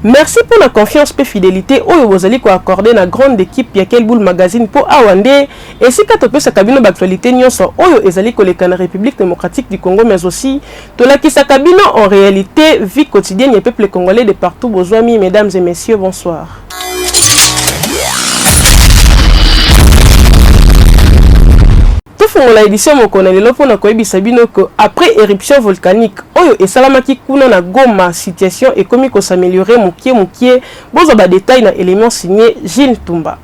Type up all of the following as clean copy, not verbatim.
Merci pour la confiance et fidélité oyo bozali ko accorder na grande équipe ya Kelboul Magazine pour awande et si ka topesa kabino d'actualité nyonso oyo ezali koleka na République démocratique du Congo mais aussi to la kisa kabino en réalité vie quotidienne du peuple congolais de partout. Bozwami mesdames et messieurs, bonsoir. La édition mokoneli lopona koyebisa bino que après éruption volcanique oyo esalamaki kuna na Goma, situation économique s'améliorer mukie bozo ba détail na élément signé Gilles Tumba.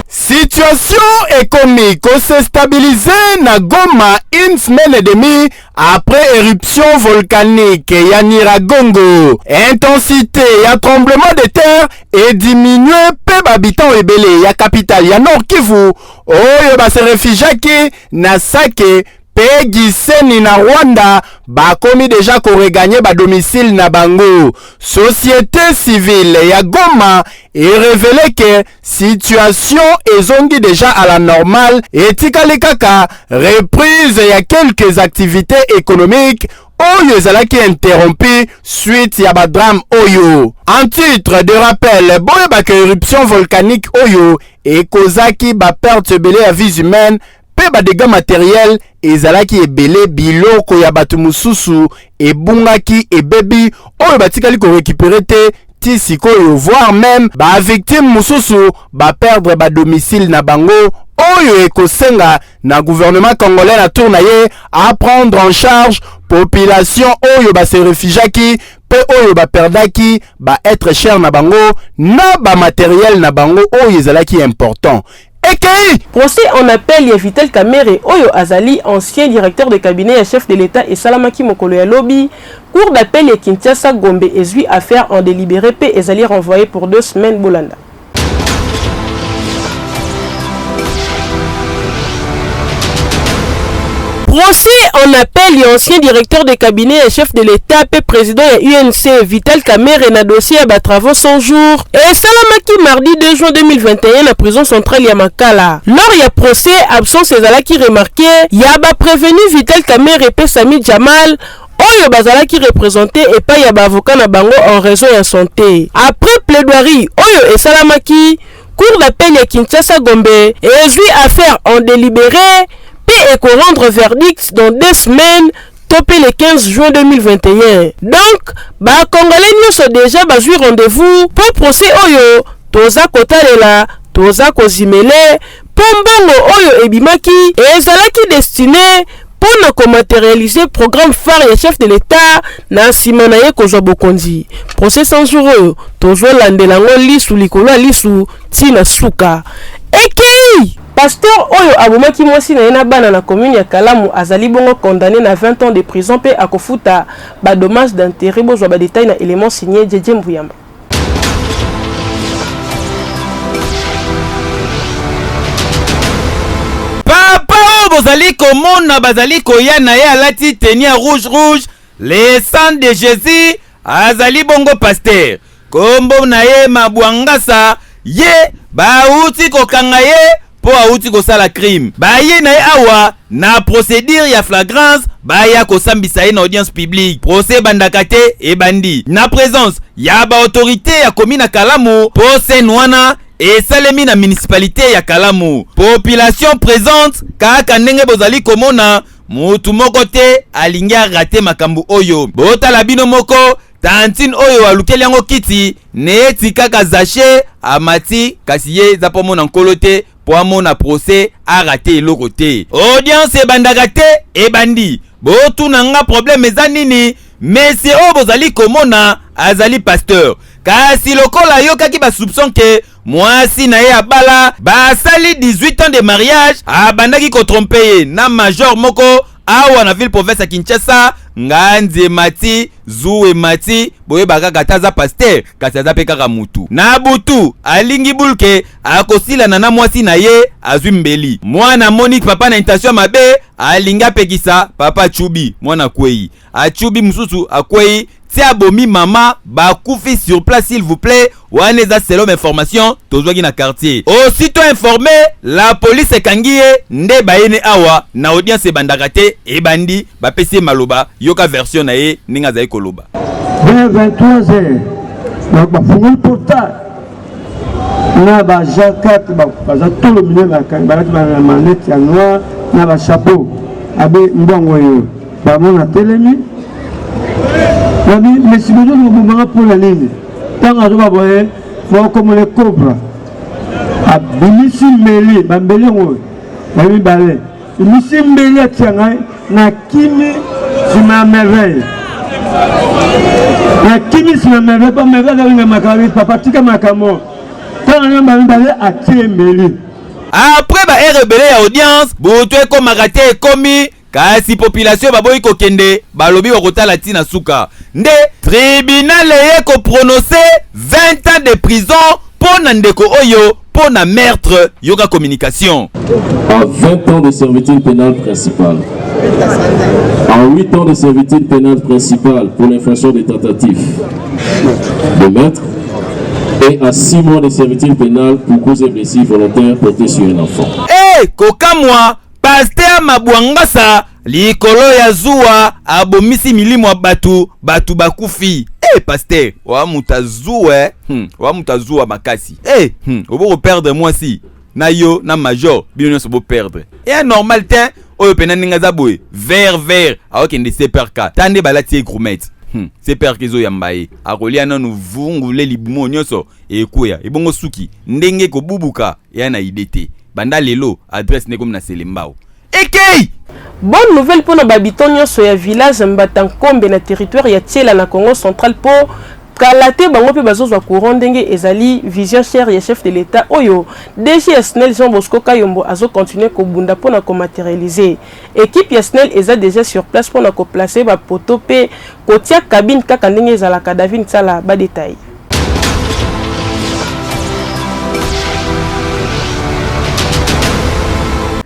Situation économique s'est stabilisée na Goma une semaine et demie après éruption volcanique ya Nyiragongo. Intensité ya tremblement de terre est diminuée pe habitants ebele ya capitale ya Nord Kivu oyo ba se réfugiaki na Sake pe Gisenyi na Rwanda bakomi déjà ko regagner ba domicile na bango. Société civile ya Goma et révélé que situation ezongi déjà à la normale et tikali kaka reprise ya quelques activités économiques oyo ezalaki interrompu suite ya ba drame oyo. En titre de rappel, boye ba éruption volcanique oyo et kozaki ba perte belé à vie humaine pe ba dégâts matériels ezalaki ebele biloko ya batu mususu ebungaki ebebi oyo batikali ko récupérer te tisikoyo voire même ba victime mususu ba perdre ba domicile na bango oyo ekosenga na gouvernement congolais na tour na ye à prendre en charge population oyo ba se réfugiaki pe oyo ba perdaki ba être cher na bango na ba matériel na bango oyo ezalaki important. Procès en appel ya Vital Kamerhe oyo azali ancien directeur de cabinet et chef de l'État et Salamaki Mokolo ya Lobby. Cour d'appel ya Kinshasa Gombe ezui affaire en délibéré pe ezali renvoyé pour 2 semaines Bolanda. Procès en appel et ancien directeur de cabinet et chef de l'État et président de UNC Vital Kamerhe na dossier à travaux 100 jours et Salamaki mardi 2 juin 2021 à prison centrale ya Makala. Lors ya procès, absence ezalaki remarqué, ya ba prévenu Vital Kamerhe et Sami Jamal oyo bazalaki représenté et pas ya ba avocat na bango en raison ya santé. Après plaidoirie oyo esalamaki, cour d'appel ya Kinshasa Gombe ezui affaire en délibéré et qu'on rendre verdict dans 2 semaines topé le 15 juin 2021. Donc, ba Congolais nyonso déjà bazui rendez-vous pour procès oyo toza kotalela toza kozimele pombongo oyo ebimaki ezalaki destiné pour ko matérialiser programme phare ya chef de l'État na nsima na ye kozwa bokonzi. Procès 100 jours oyo tozo landelango lisu likolo lisu tina suka. Ekei Pasteur oyo abomaki mwasi na yena bana na commune ya Kalamu azali bongo condamné na 20 ans de prison pe akofuta ba dommage d'intérêt bozwa ba détail na élément signé Djedje Mbuyamba. Papa bozali komona bazali koya na ye alati tenue rouge les sangs de Jésus azali bongo pasteur kombo na ye Mabwangasa ye bauti kokanga ye po auti kosala crime baye na awa na procédure ya flagrance baya kosambisa ye na audience publique procès bandakate e bandi na présence ya ba autorité ya commune Kalamu procès nwana et salemi na municipalité ya Kalamu population présente kaka ndenge bozali komona mutu moko te alingi raté makambu oyo botala bino moko tantine oyo alukeli yango kiti neti kaka zaché amati kasi ye za pomona nkolo te po amona procès a raté eloko te audience ebandaka te ebandi botuna nga problème eza nini monsieur oyo bozali komona azali pasteur kasi lokola yokaki basoupçon ke mwasi na ye abala basali 18 ans de mariage abandaki kotrompe ye na major moko awa na ville province ya Kinshasa nganze mati zuwe mati boye bakaka taza pasteur kasi aza pe kaka mutu na butu alingi bulke akosila na mwasi na ye azwi mbeli mwana Monique papa na intention mabe alinga pekisa papa Chubi mwana kwei achubi mususu akwei tia bomi mama bakufi sur place s'il vous plaît. Waneza selon information tozwaki na quartier. Aussitôt informé, la police ekangie nde bayene awa na audience bandaka te ebandi bapesi maloba yoka version na ye ninga zai koloba. Vers 23h donc bafungoli portail na ba jacket ba za tout le milieu na manette ya noir na ba chapeau abe mbongo yo ba mona telemi na mi mesibedo no bumanga pour la ligne tanga zo ba boye mo comme les cobra abimisi meli ba mbele ngo ba mi balé misi mbele tianga na kimi sima merveille na kimi sima merveille ba merveille na makali papa tika makamo. Après ba rebelle ya audience, boto eko magate ekomi kasi population baboyi ko kende balobi okotala tina suka. Nde tribunal eko prononcer 20 ans de prison pour ndeko oyo pour na meurtre yoga communication. En 20 ans de servitude pénale principale. En 8 ans de servitude pénale principale pour l'infraction des tentatives de meurtre. Et à 6 mois de servitude pénale pour cause et blessure volontaire portée sur un enfant. Eh, kokamwa, pasteur Mabwangasa, likolo ya zuwa, abomisi milimo batu bakufi. Eh, pasteur, wa mutazuwe, wa mutazuwa makasi. Eh, obo perdre moi si. Na yo, na major, bino sobo perdre. Et normal ten, oyo pena ninga zaboy, vert, aoke nde seperka, tande balati grumet. C'est père kizo yambaye akolia nanu vungule libumo nyoso ekuya ebongo suki ndenge ko bubuka yana idete banda lelo adresse ne comme na selembao ekei. Bonne nouvelle pour nos habitants nyoso ya village Mbatankombe na territoire ya Tiela na Congo central po kalate bango pe bazozwa courant ndenge ezali vision chère ya chef de l'état oyo DG SNEL Jean Bosco Kayombo azo continuer ko bunda pona ko matérialiser. Équipe ya SNEL eza déjà sur place pona ko placer ba poto pe kotia cabine kaka ndenge ezala ka David Sala ba détail.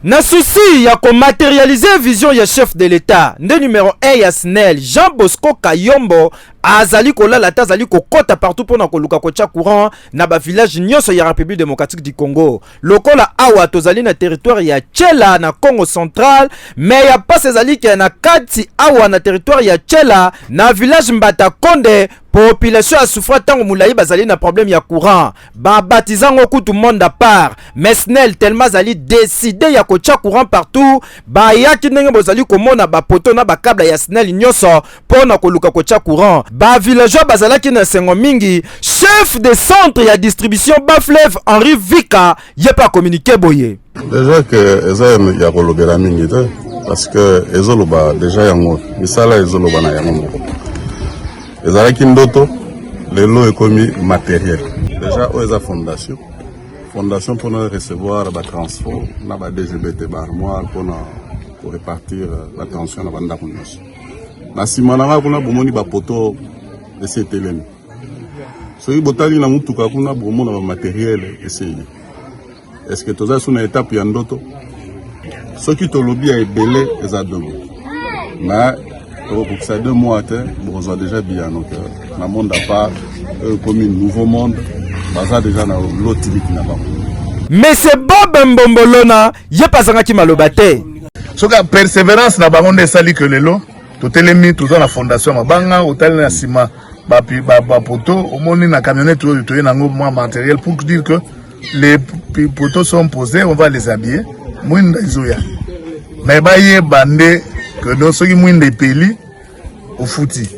Na souci ya ko matérialiser vision ya chef de l'état nde numéro 1 ya SNEL Jean Bosco Kayombo azali kolala ta azali kokota partout pona koluka kotia courant na ba village nyonso ya République démocratique du Congo. Lokola awa tozali na territoire ya Tiela na Congo central, mais ya pas ezali ke na kati awa na territoire ya Tiela na village Mbatankombe. Population a souffert tant moulayi bazali na problème ya courant. Ba batizango kutu monde à part. Mais SNEL tellement zali décidé ya kotia courant partout. Ba yaki ndenge bozali komona ba poto na ba câble ya SNEL nyonso pona koluka kotia courant. Ba villageois bazalaki na sengo mingi. Chef de centre ya distribution Baflev Henri Vika yepa communiqué boye. Déjà que ezayem ya kolobela mingi te parce que ezoloba déjà yango misala ezoloba na yango. Ezalaki ndoto lelo ekomi matériel. Déjà oza fondation pour recevoir ba transport na ba DGBT ba armoire pour répartir la tension na banda kunyos. Na simana kuna bomoni ba poto de CTLM. Soki botali na mutuka kuna bomona ba matériel essayé. Est-ce que toza suna étape ya ndoto? Soki tolobi ya ebele ezadongo. Mais pour ça 2 mois, on a déjà bien. Donc, dans le monde à part, comme un nouveau monde, on a déjà l'autre qui là-bas. Mais c'est Bob Mbombolona, il n'y a pas de qui m'a le batté. So ka persévérance na bango ndesali que lelo to telemi tout dans la fondation mabanga hôtel na sima ba poto omoni na camionnette to yena ngo matériel pour dire que les poteaux sont posés, on va les habiller. Mwinda izoya. Mais ba ye bande que dans ceux qui mouillent des peli au fouti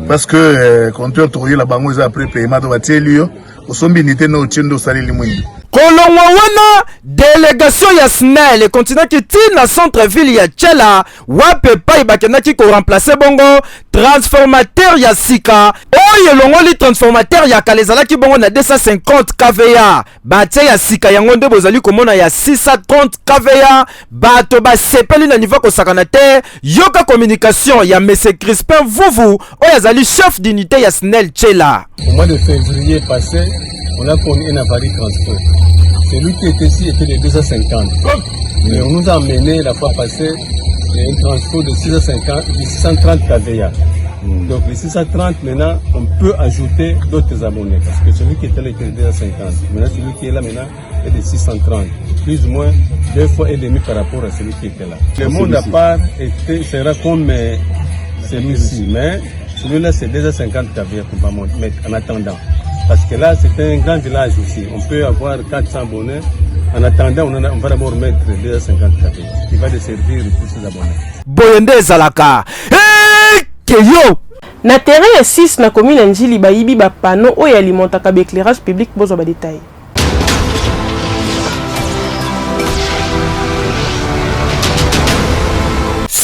parce que quand tu as trouvé la banque après paiement de voiture au sombi n'était no tiendo sali limouille. Kolongwa wana délégation ya SNEL continent qui tire na centre ville ya Tiela wape pa ibakena ki ko remplacer bongo transformateur ya sika oyo longoli transformateur ya kalezala ki bongo na 250 kVA batie ya sika yango nde bozali komona ya 630 kVA bato ba sepeli na niveau ko sakana te yoka communication ya monsieur Crispin Vuvu oyo azali chef d'unité ya SNEL Tiela. Au mois de février passé, on a connu un avarie transport. Celui qui était ici était de 250. Mais on nous a amené la fois passée un transport de 630 kVA. Donc les 630 maintenant, on peut ajouter d'autres abonnés parce que celui qui était là était déjà 50. Maintenant celui qui est là maintenant est de 630, plus ou moins 2 fois et demi par rapport à celui qui était là. Le monde à part sera comme celui-ci, mais celui-là c'est déjà 50 caviars qu'on va mettre en attendant. Parce que là c'est un grand village aussi, on peut avoir 400 abonnés. En attendant, on va d'abord mettre déjà 50 caviars qui va desservir tous ces abonnés. Boyende Zalaka. Keyo. Na terrain ya 6 na commune Njili bayibi ba panneau oyo alimentaka ba éclairage public bozo ba détail.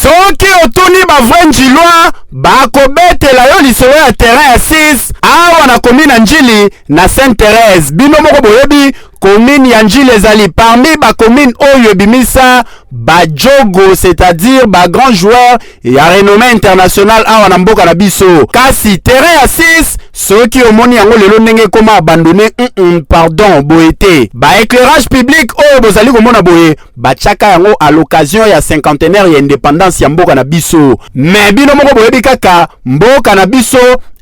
soki otuni bavrai njilwa bakobetela yo lisolo ya terrain ya 6 awa na commune ya Njili na Sainte-Thérèse. Bino moko boyebi commune ya Njili ezali parmi ba commune oyo ebimisa bajogo, c'est-à-dire ba grand joueur ya renommée international awa na mboka na biso. Kasi terrain ya 6 soki omoni yango lelo ndenge koma abandonné, pardon, boete ba éclairage public oyo bozali komona boye bachaka yango à l'occasion ya cinquantenaire ya indépendance ya mboka na biso. Mais bino moko boyebi kaka mboka na biso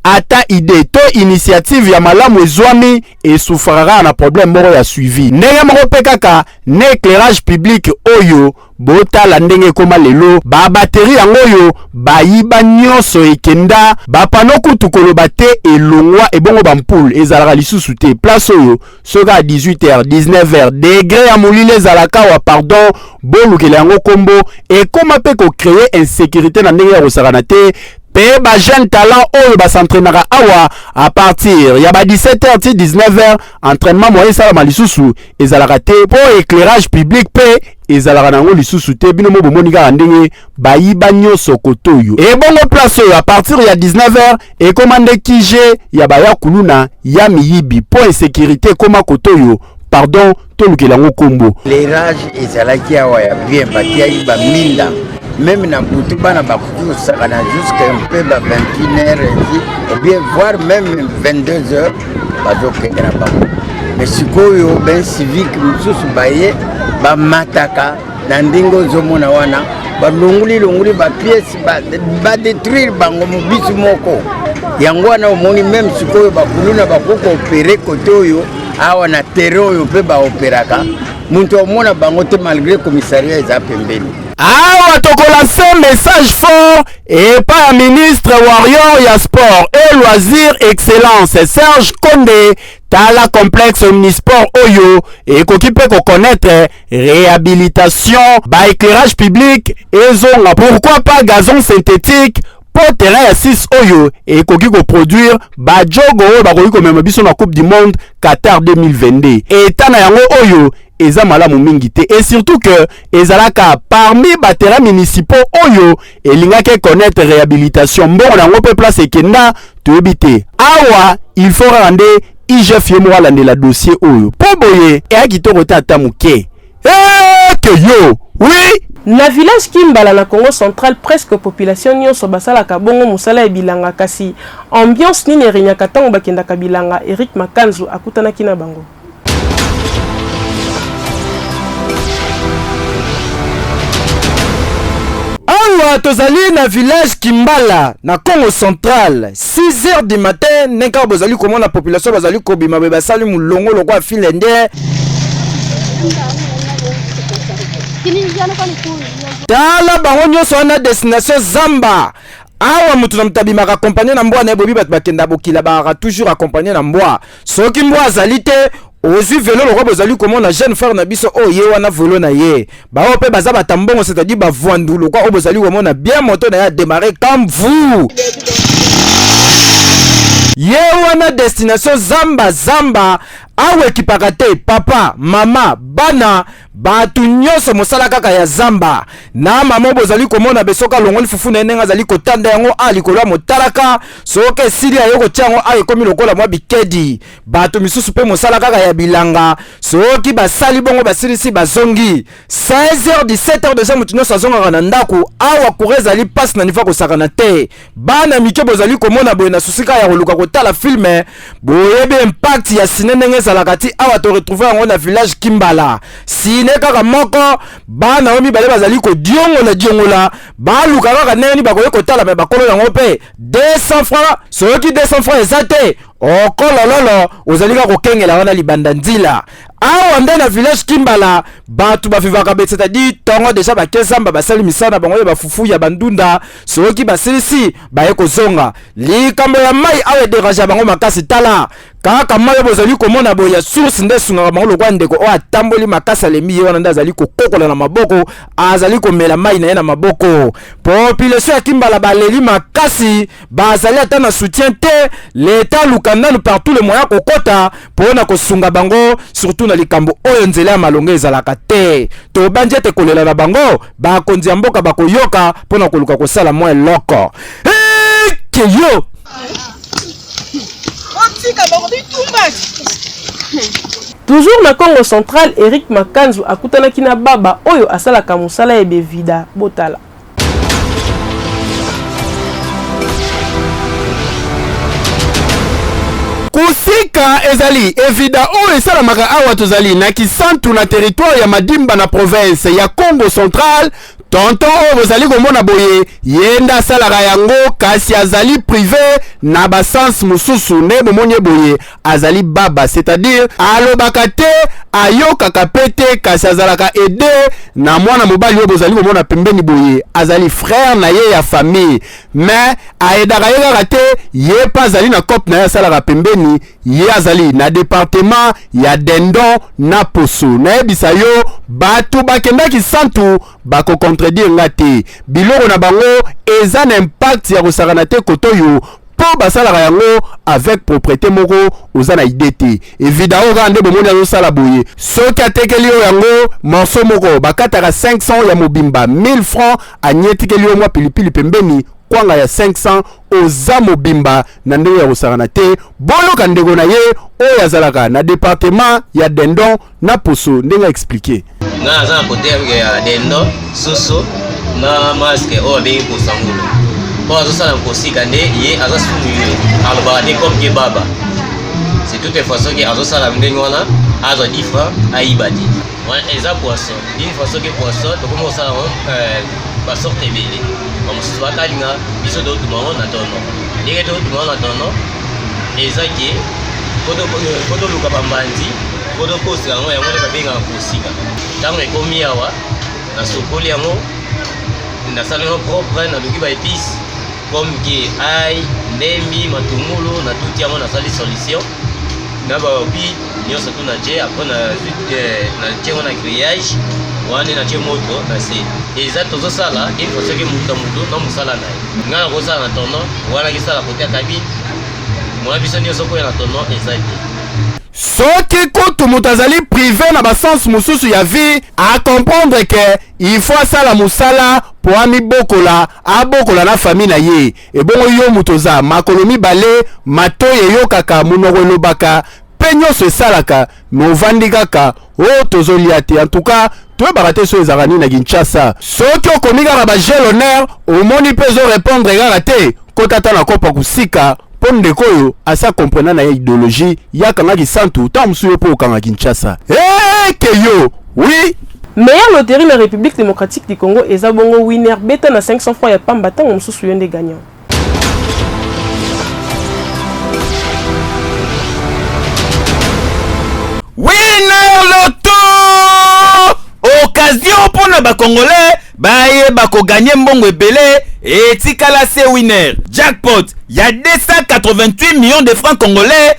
ata idée to initiative ya malamu ezwami esufrara na problème moko ya suivi. Ndenge moko pe kaka na éclairage public oyo botala ndenge koma lelo ba batterie yango oyo bayiba nyonso ekenda bapano kutu koloba te elongwa ebongo bampoule ezalaka lisusu te place oyo soka 18h 19h degré ya molile ezalaka wa pardon bolukela yango kombo ekoma pe ko créer insécurité na ndenge ya kosakana te. Pe ba jeune talent oyo ba s'entraînera awa à partir ya ba 17h ti 19h entraînement moyen sala malisusu ezalaka te po éclairage public pe ezalaka nango lisusu te. Bino mo bomoni kaka ndenge bayiba nyonso kotoyo ebongo place oyo à partir ya 19h ekomande kije ya baya kuluna ya miyibi po insécurité koma kotoyo pardon tolukela ngo kombo l'éclairage ezalaki awa ya bien batia ba minda même na butu bana bakuti kosakana jusqu'à un peu ba 21h ou bien voire même 22h bazokende na bango. Mais sikoyo ben civique mosusu baye bamataka na ndenge ozomona wana balonguli bapiese badétruire bango mobisu moko yango wana omoni même sikoyo bakuluna bakoko opere kote oyo awa na terrain oyo mpe baoperaka muntu omona bango te malgré commissariat eza pembeni. Awa tokolance message fort et par ministre warrior ya sport et loisir excellence Serge Konde tala complexe omnisport oyo et koki pe ko connaître réhabilitation ba éclairage public ezonga pourquoi pas gazon synthétique pour terrain ya 6 oyo et koki ko produire ba jogo oyo ba koki ko mema biso na coupe du monde Qatar 2022 et tana yango oyo eza malamu mingi te et surtout que ezalaka parmi ba terrains municipaux oyo elingaki connaître réhabilitation mbongo nango pe place ekenda toyebite awa il faut rendre IGF yemo alande la dossier oyo po boye e kitoko tata muke que yo oui. Na village Kimbala na Congo central presque population nyonso basalaka bongo musala ebilanga kasi ambiance nini renyaka tango bakendaka bilanga. Eric Makanzu akutanaki na bango. Awa tozali na village Kimbala na Congo central 6h du matin nenka bozali komona population bazali kobima be basali mulongo lokwa filende tala bango nyonso wana destination Zamba. Awa mutu na mutabimaka accompagné na mbwa na bobi bat bakenda bokila ba toujours accompagné na mbwa soki mbwa azali te ozwi vélo lokwa bozali komona jeune frère na biso oye wana vélo na ye bao pe baza batambongo c'est-à-dire bavwandu lokwa o bozali komona bien moto na ya démarrer comme vous ye wana destination Zamba awe kipaka te papa mama bana batu nyonso mosala kaka ya Zamba na mama bozali komona besoka longoli fufu na nenga zali kotanda yango ali kola motalaka soke sili ayo ko tiango ayo komi lokola mwa bikedi batu misusu pe mosala kaka ya bilanga soki basali bongo basilisi bazongi 16h 17h de mutu nyonso azonga na ndako awa kureza li passe na nifa ko sakana te bana mike bozali komona boye na susika ya koluka kotala filme boyebe impact ya sinene ngeza lakati awa to retrouver yango na village Kimbala si ne kaka moko bana omi bale bazali ko diongola baluka kaka neni bakoye kotala me bakolo yango pe 200 francs soki 200 francs ezate okolololo ozali ka kokengela wana libanda nzila awa nde na village Kimbala batu bavivaka be c'est-à-dire tongo déjà bakezamba basali misana bango bafufu ya bandunda soki basilisi baye kozonga likambo ya mai awe dérange bango makasi tala kaka mai bozali komona boya source nde sunga bango lokwa ndeko o atamboli makasa lemi wana nda azali kokokola na maboko azali komela mai na ye na maboko population ya Kimbala baleli makasi bazali ata na soutien te l'état lukandanu partout le moyen kokota pona kosunga bango surtout na likambo oyo nzela ya malonga ezalaka te to banje te kolela na bango bakonzi ya mboka bakoyoka pona koluka kosala mwa eloko keyo toujours na Congo central Eric Makanzu akutanaki na baba oyo asalaka mosala ebe vida botala kusika ezali evida oyo esalamaka awa tozali na kisantu na territoire ya Madimba na province ya Congo central. Tonton oyo bozali komona boye yenda asalaka yango kasi azali privé na basens mususu nde bomoni boye azali baba, c'est-à-dire alobaka te ayokaka pete kasi azalaka aide na mwana mobali oyo bozali komona pembeni boye azali frère na ye ya famille mais aedaka ye kaka te ye pa azali na cope na ye asalaka pembeni ye azali na département ya Dendon na Poso. Nayebisa yo batu bakendaki santu bako contredire nga te biloko na bango eza na impact ya kosakana te kotoyo po basalaka yango avec propriété moko oza na idée te evida oyo kaka nde bomoni azosala boye soki atekeli yo yango morceau moko bakataka 500 ya mobimba 1000 francs anyetikeli yo mwa pilipili pembeni kwanga ya 500 oza mobimba na ndenge ya kosakana te boloka ndeko na ye oyo azalaka na département ya Dendon na Poso ndenge expliquer nga aza na kote ya Dendon Soso na masque oyo abengi Kosangulo po azosala kosika nde ye aza sumu ye alobaka te comme ke baba c'est toute façon ke azosala ndenge wana azwa 10 francs ayiba te eza poisson d'une façon ke poisson tokoma kosala basorte ebele bamosusu bakalinga biso totuma ngo na tono ndenge totuma ngo na tono eza ke po toluka bambandi po tokosika yango yango nde babengaka kosika ntango ekomi awa nasokoli yango nasala yango propre naluki baépice comme ke ai ndembi matungulu na tuti yango nasali solution na baopi nyonso tu na je apres na tie ngo na grillage wana na tie moto na se eza tozosala ke fasoki mutu na mosala na ye nga nakosala na tono wana kisala kote ya kabine mwana biso nyonso koya na tono eza te soki kutu moto azali privé na basens mosusu ya vie a comprendre ke il faut asala mosala po amibokola abokola na famille na ye ebongo yo moto oza makolo mibale matoyi eyokaka monoko elobaka mpe nyonso esalaka me ovandi kaka oyo tozolia te en tout cas toyebaka te so ezalaka nini na Kinshasa soki okomi kaka bagel honneur omoni mpe ezorépondre kaka te kotata na kopa kusika mpo ndeko oyo asa komprena na ye idéologie yakangaki santu ta mosusu yo mpo okanga Kinshasa keyo oui. Meilleure loterie na République démocratique du Congo eza bongo winner beta na 500 francs ya pamba tango mosusu yo nde gagnant. Winner Loto! Occasion pour na bakongolais baye bakoganye mbongo ebele etikala se winner jackpot ya 288 millions de francs congolais.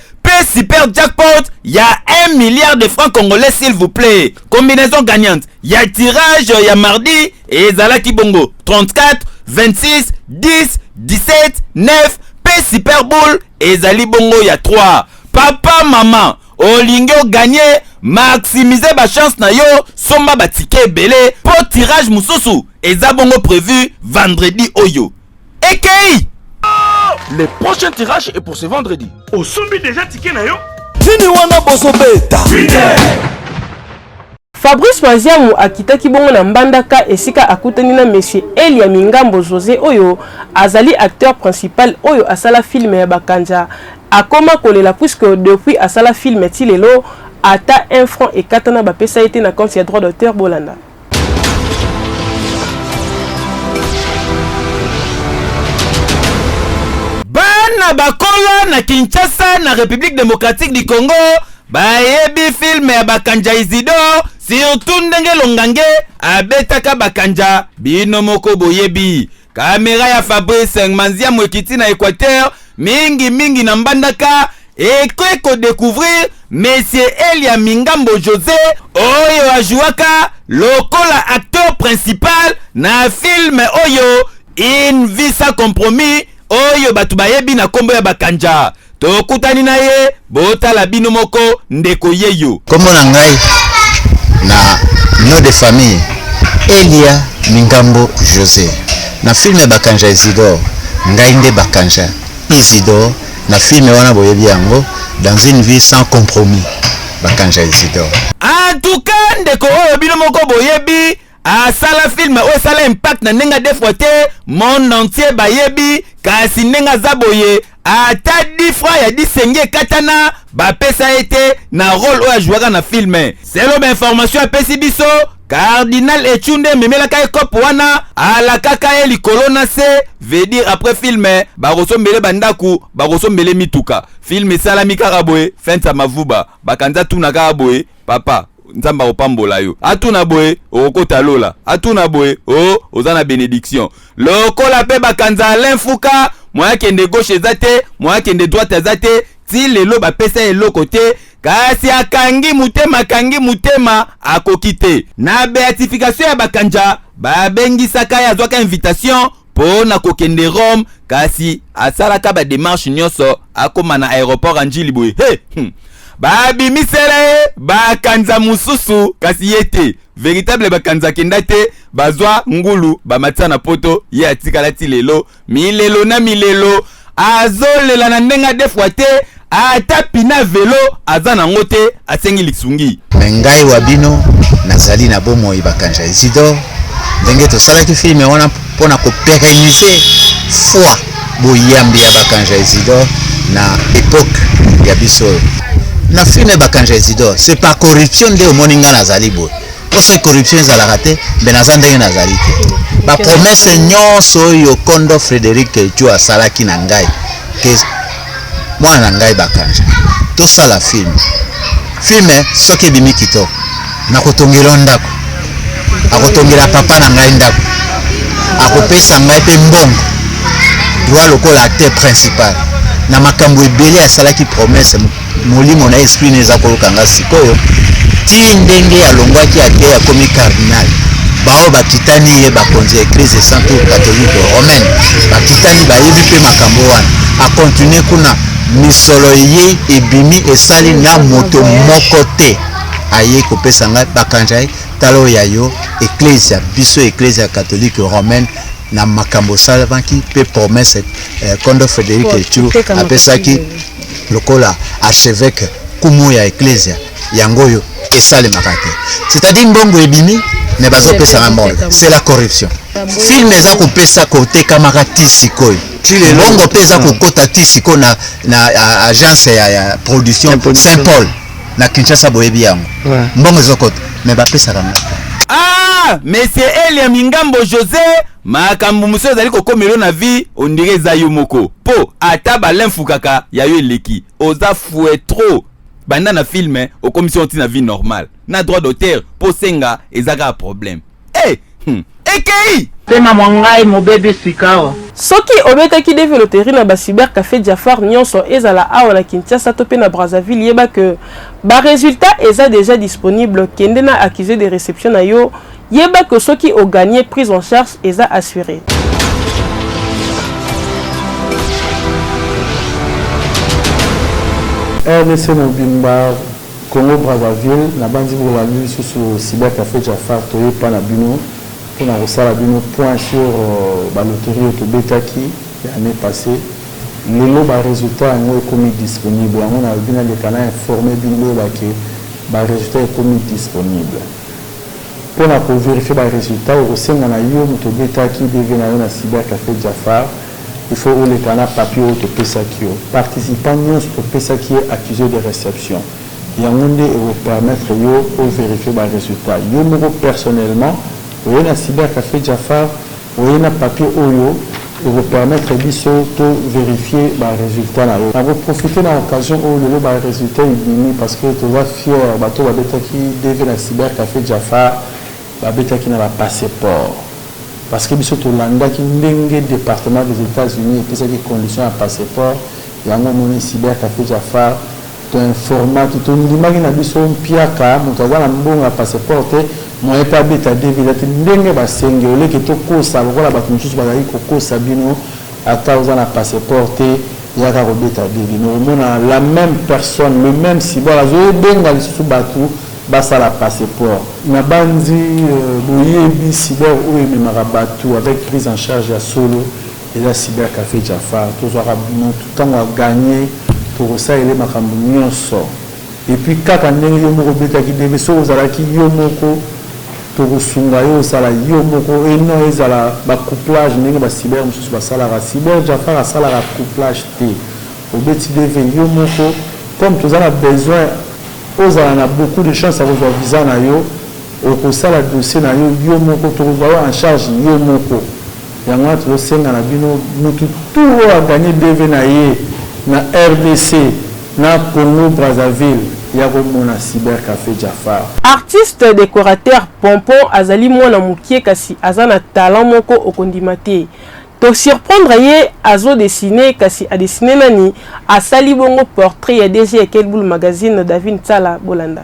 Super jackpot, il y a 1 milliard de francs congolais s'il vous plaît. Combinaison gagnante, il y a tirage, il y a mardi et Zalaki Bongo 34, 26, 10, 17, 9, P Super Bowl et Zali Bongo il y a 3. Papa, maman, Olingo gagné, maximiser ma chance na yo, somba ba ticket belé pour tirage mususu et Zabongo prévu vendredi oyo. Ekei! Le prochain tirage est pour ce vendredi. Au sombi déjà ticket na yo. Fini wana boso beta. Fabrice Maziamu akitaki bongo na Mbandaka esika akutani na monsieur Elia Mingambo José oyo azali acteur principal oyo asala film ya bakanja akoma kolela puisque depuis asala film tilelo ata 1 franc et 4 na bapesa été na compte ya droit d'auteur bolanda. Bana bakolo na Kinshasa na République démocratique du Congo bayebi film ya bakanja Isidore surtout ndenge longange abetaka bakanja bino moko boyebi kamera ya Fabrice Manzia Mwekiti na Équateur mingi na mbandaka eko découvrir Monsieur Elia Mingambo José oyo ajuaka lokola acteur principal na film oyo Une vie sans compromis oyo batu bayebi na kombo ya bakanja tokutani na ye botala bino moko ndeko yeyo kombo na ngai na nom de famille Elia Mingambo José na film ya bakanja Isidore ngai nde bakanja Isidore na film wana boyebi yango Dans une vie sans compromis bakanja Isidore. En tout cas ndeko oyo bino moko boyebi asala film o sala impact na nenga defote monde entier bayebi kasi nenga zaboye ata 10 francs ya 10 senge katana bapesa ete na rôle oyo ajouaka na film. Selo ba information apesi biso Cardinal Echunde memelaka ekopo wana alakaka e likolo na se veut dire après film barosombele bandaku barosombele mituka film esalami kaka boye fenta mavuba bakanza tuna kaka boye papa nzamba opambola yo atuna boye okota lola atuna boye ozana bénédiction lokola pe bakanza Alain Fouka moya kende gauche ezate moya kende droite ezate ti lelo bapesa eloko te kasi akangi mutema akokite na béatification ya bakanja babengisaka ya zwaka invitation po na kokende Rome kasi asalaka ba démarche nyonso akoma na aéroport Anjili boye babimisele bakanza mususu kasi yete véritable bakanza kenda te bazwa ngulu bamatisa na poto ye atikala ti lelo milelo na milelo azolela na ndenga defwa te ata pina velo aza nango te asengi lisungi mengai wabino nazali na bomoi bakanja Isidore ndenge tosalaki filme wana mpona kopérenniser foi boyambi ya bakanja Isidore na époque ya biso na filme bakanja Isidore c'est pas corruption nde omoninga nazali boye poso corruption ezalaka te mbe naza ndenge nazali te bapromese nyonso oyo Kondo Frédéric Echo asalaki na ngai mwana na ngai bakanja tosala filme soki ebimi kitoko nakotongela ndako akotongela papa na ngai ndako akopesa ngai mpe mbongo droit lokola acteur principal na makambo ebele asalaki promesse molimo na esprit neza kolokanga sikoyo ti ndenge alongwaki ate akomi cardinal bao bakitani ye bakonzi église sainte catholique romaine bakitani bayebi mpe makambo wana akontinue kuna misolo ye ebimi esali na moto moko te aye kopesa ngai bakanja ye talo ya yo église biso église catholique romaine na makambo salavaki mpe promesse Kondo Frédéric Echo apesaki lokola archevêque kumu ya église yangoyo esalemaka te c'est-à-dire mbongo ebimi mais bazopesa nga mbongo c'est la corruption film eza kopesa kotekamaka ti sikoyo mbongo mpe eza kokota ti sikoyo na agence ya production Saint Paul na Kinshasa boyebi yango mbongo ezokota mais bapesaka nga Monsieur Elia Mingambo José makambo muso ezali kokomelo na vie ondire eza yo moko po ata balemfukaka ya yo eleki oza fouet trop banda na film au commission na vie normale na droit d'auteur po senga ezaka problème ekei pema mwangai mobebe sikao soki obetaki développer na ba cyber café Jafar nyonso ezala awa na Kinshasa to pe na Brazzaville yeba que ba résultat eza déjà disponible kende na accusé de réception na yo yeba que soki o gagné prise en charge eza assuré. RDC Mobimba Congo Brazzaville na bandi pour la nuit sur cyber café Jafar toye pa na bino pour na rosala bino point sur ba loterie to betaki l'année passée lelo ba résultat ngo komi disponible on a bien les canaux informé bino ba ke ba résultat komi disponible pour na vérifier ba résultat au sein na yo to betaki devient na cyber café Jafar. Il faut les canaux papier au Pesakio. Participants au Pesaki accusé de réception. yango nde ekopermettre yo ovérifie barésultat yo moko personnellement oye na cybercafé Jafar oye na papier oyo ekopermettre biso to vérifier barésultat na yo nakoprofite na occasion oyo lelo barésultat ebimi parce que toza fier bato babetaki dv na cybercafé Jafar babetaki na bapasseport parce que biso tolandaki ndenge département des États-Unis epesaki condition ya passeport yango moni cybercafé Jafar to informat to ndimaki na biso mpiaka moto aza na mbongo ya passeport te moye mpe abeta devila te ndenge basenge oleki tokosa lokola bato mosusu bazali kokosa bino ata oza na passeport te yaka kobeta devi nakomona la même personne le même cibor azoyebenga lisusu bato basala passeport na bandi boyebi cibor oyo ememaka bato avec prise en charge ya solo eza cybercafé Jafar tozwaka motu ntango aganye tokosalela makambo nyonso epuis kaka ndenge yo moko obetaki deve soki ozalaki yo moko tokosunga yo osala yo moko eno ezala bacouplage ndenge bacyber mosusu basalaka cyber Jafar asalaka couplage te obeti deve yo moko comme toza na besoin ozala na beaucoup de chance ya kozwa visa na yo okosala dossier na yo yo moko tokozwa yo en charge yo moko yango wana tozosenga na bino motu tu oyo aganye deve na ye na RDC na Congo Brazzaville ya komona cybercafé Jafar. Artiste décorateur Pompon azali mwana mukie kasi aza na talent moko okondima te. To surprendre ye azo dessiner kasi a dessiner nani asali bongo portrait ya DG ya Kelboul magazine David Tsala Bolanda.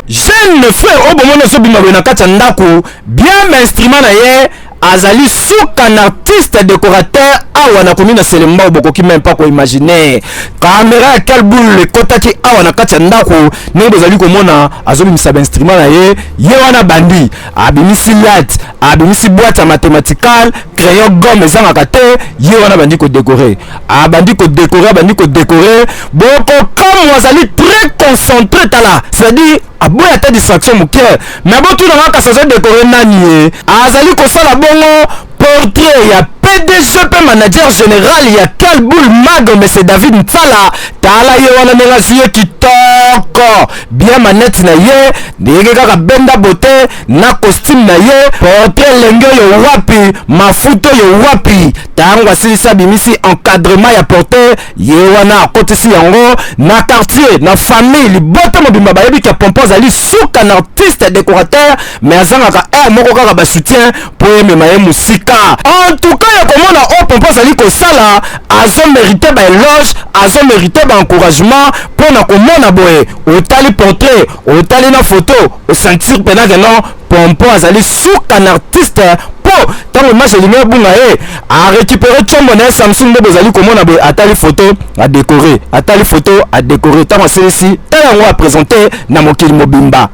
Jeune frère obomono so bima na kati ndako bien instrument na ye azali soukan artiste décorateur awa na komina Selemba obokoki même pas ko imaginer caméra Kelboul le kotaki awa na kati ndako ne bozali komona azobimisa instrument na ye ye wana bandi abimisi lat abimisi boîte à mathématical crayon gomme ezanga kate ye wana bandi ko décorer abandi ko décorer boko comme azali très concentré tala c'est-à-dire aboya ta distraction mon cœur mais bon tout na ka sazo décorer nani azali ko sala bongo portrait ya PDG pe manager général ya Kelboul Mag mais c'est David Tsala tala ye wana nenga suye kitoko bien manette na ye ndenge kaka benda beauté na costume na ye portrait lenge yo wapi mafuto yo wapi tango asilisa bimisi encadrement ya portrait ye wana akotisi yango na quartier na famille liboto mobimba bayebi ka Pompon azali soukan artiste décorateur mais azangaka moko kaka ba soutien po emema ye musika en tout cas ya komona o Pompon azali kosala azo mérité ba éloge azo mérité ba encouragement pour na komona boye otali portrait otali na photo o sentir pena que non Pompon azali soukan artiste po tango match elingi bunga ye a récupérer chombo na Samsung nde bozali komona boye atali photo a décorer tango asilisi tango a présenter na mokili mobimba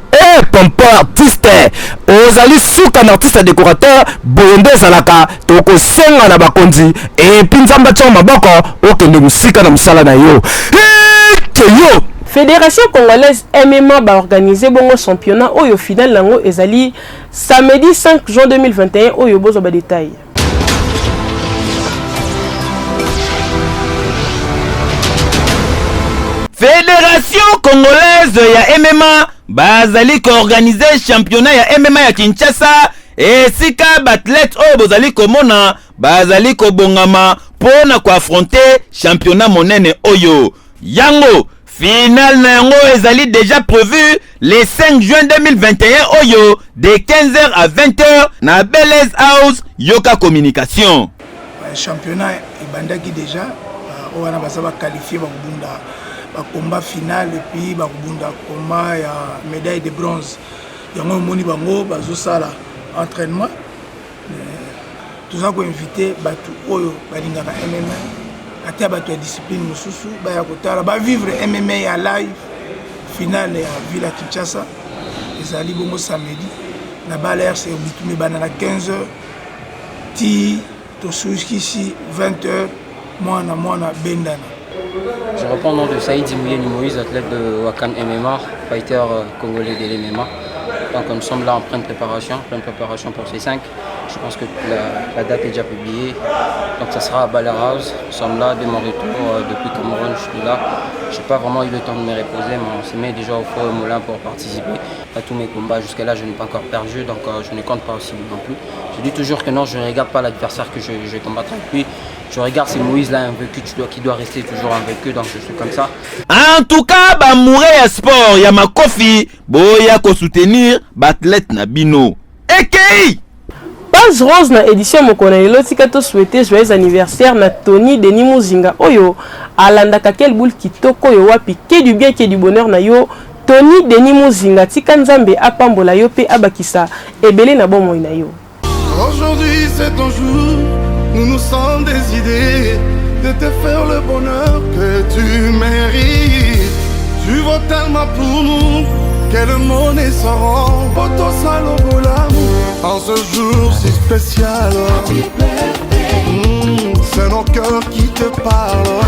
Pompon artiste ozali soukan artiste décorateur boye nde ezalaka tokosenga na bakonzi epi nzambe atya maboko okende mosika na mosala na yo yo Fédération congolaise MMA ba organiser bongo championnat oyo final lango ezali samedi 5 juin 2021 oyo bozo ba détail. Fédération congolaise ya MMA bazali ko organiser championnat ya MMA ya Kinshasa esika bathlète oyo bozali komona bazali ko bongama pona ko affronter championnat monene oyo yango. Final na yango ezali déjà prévu le 5 juin 2021 oyo de 15h à 20h na Belez House Yoka Communication. Championnat ebandaki déjà wana basaba qualifier ba kubunda ba combat final et puis ba kubunda combat ya médaille de bronze. Yango moni bango bazosala entraînement. Tout ça ko inviter batu oyo balingaka MMA. Ata bato ya discipline mususu baya kotala ba vivre MMA ya live finale ya Villa Kinshasa ezali bongo samedi na bala RC bitume bana na 15h ti to suski 20h mwana bendana. Je reprends le nom de Saïd Zimouye Moïse, athlète de Wakam MMA, fighter congolais de l'MMA. Donc nous sommes là en pleine préparation pour C5. Je pense que la date est déjà publiée. Donc ça sera à Baller House. Nous sommes là dès mon retour depuis Cameroun. Je suis là. Je n'ai pas vraiment eu le temps de me reposer, mais on se met déjà au feu au moulin pour participer à tous mes combats. Jusqu'à là, je n'ai pas encore perdu, donc je ne compte pas aussi non plus. Je dis toujours que non, je ne regarde pas l'adversaire que je vais combattre avec lui. Je regarde si Moïse là invaincu, qui doit rester toujours invaincu, donc je suis comme ça. En tout cas, Bamouré ya sport, ya makofi, boya ko soutenir batlet na bino. Ekei! Page Rose na édition Mokonelelo tika to souhaiter joyeux anniversaire na Tony Denis Muzinga oyo alandaka quel boule kitoko yo wapi que du bien que du bonheur na yo Tony Denis Muzinga tika nzambe apambola yo pe abakisa ebele na bomoi na yo. Aujourd'hui c'est ton jour, nous nous sommes décidés de te faire le bonheur que tu mérites. Tu vaux tellement pour nous que le monde est sans rang. Poto salobo l'amour en ce jour si spécial. C'est nos cœurs qui te parlent.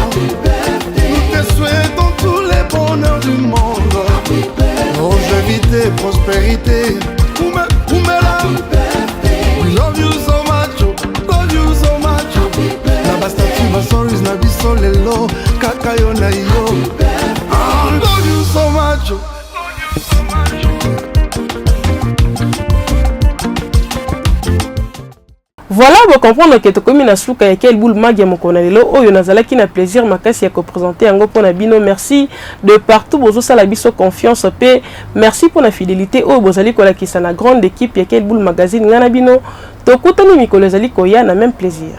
Nous te souhaitons tous les bonheurs du monde. Longévité, prospérité. We love you so much, love you so much. Na bastati basoris na biso lelo kaka yo na yo. Love you so much. Voilà, vous comprenez que tu commis na souka ya quel boule magia Mokonelelo oyo nazalaki na plaisir makasi ya ko présenter yango pona bino. Merci de partout bozo sala biso confiance pe merci pour la fidélité oyo bozali ko la kisa na grande équipe ya quel boule magazine ngana bino tokutani mikolo ezali ko ya na même plaisir.